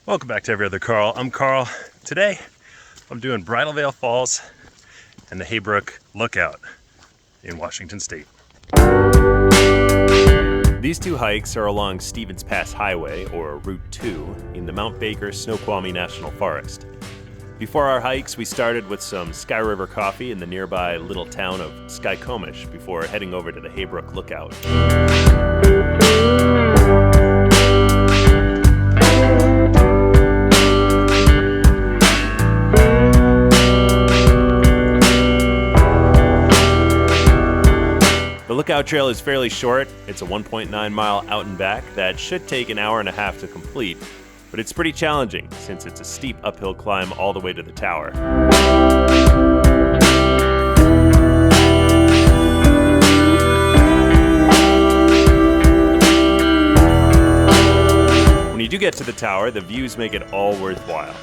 Welcome back to Every Other Carl. I'm Carl. Today, I'm doing Bridal Veil Falls and the Heybrook Lookout in Washington State. These two hikes are along Stevens Pass Highway, or Route 2, in the Mt Baker-Snoqualmie National Forest. Before our hikes, we started with some Sky River coffee in the nearby little town of Skycomish before heading over to the Heybrook Lookout. The Lookout Trail is fairly short. It's a 1.9 mile out and back that should take an hour and a half to complete, but it's pretty challenging since it's a steep uphill climb all the way to the tower. When you do get to the tower, the views make it all worthwhile.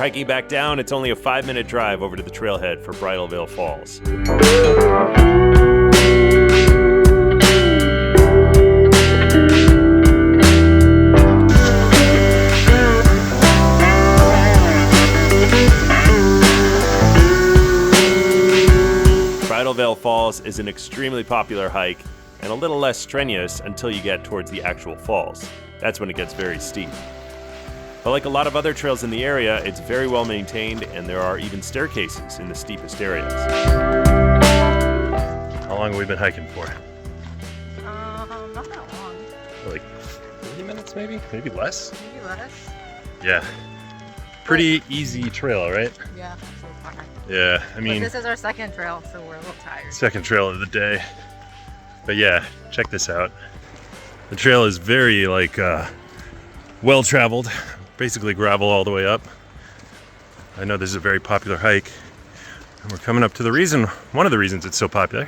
Hiking back down, it's only a 5-minute drive over to the trailhead for Bridal Veil Falls. Bridal Veil Falls is an extremely popular hike and a little less strenuous until you get towards the actual falls. That's when it gets very steep. But like a lot of other trails in the area, it's very well maintained and there are even staircases in the steepest areas. How long have we been hiking for? Not that long. Like 30 minutes maybe? Maybe less? Maybe less. Yeah. Pretty easy trail, right? Yeah, so far. Yeah, I mean, but this is our second trail, so we're a little tired. second trail of the day. But yeah, check this out. The trail is very well traveled. Basically gravel all the way up. I know this is a very popular hike, and we're coming up to one of the reasons it's so popular.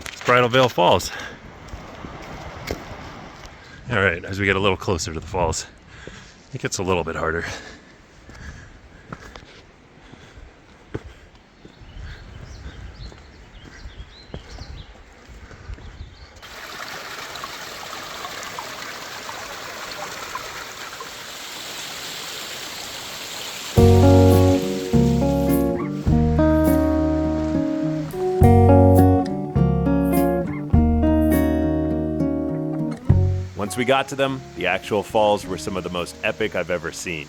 It's Bridal Veil Falls. All right, as we get a little closer to the falls, it gets a little bit harder. Once we got to them, the actual falls were some of the most epic I've ever seen.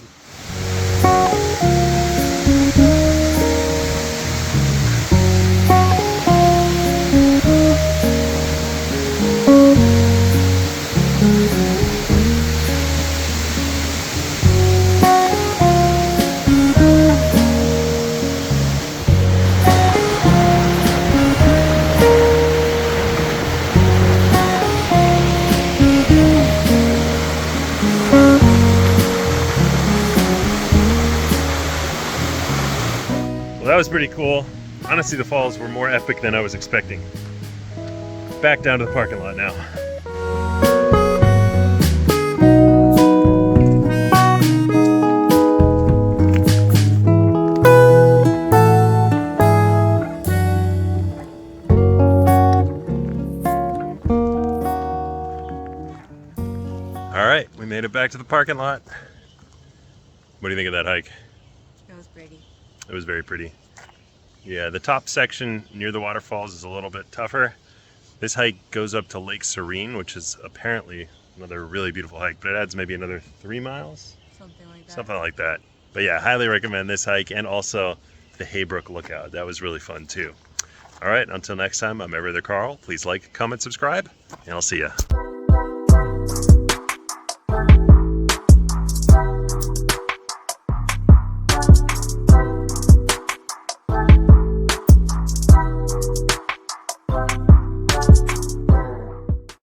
Well, that was pretty cool. Honestly, the falls were more epic than I was expecting. Back down to the parking lot now. All right, we made it back to the parking lot. What do you think of that hike? It was pretty. It was very pretty. Yeah, the top section near the waterfalls is a little bit tougher. This hike goes up to Lake Serene, which is apparently another really beautiful hike, but it adds maybe another 3 miles? Something like that. Something like that. But yeah, highly recommend this hike and also the Heybrook Lookout. That was really fun too. All right, until next time, I'm Every Other Carl. Please like, comment, subscribe, and I'll see ya.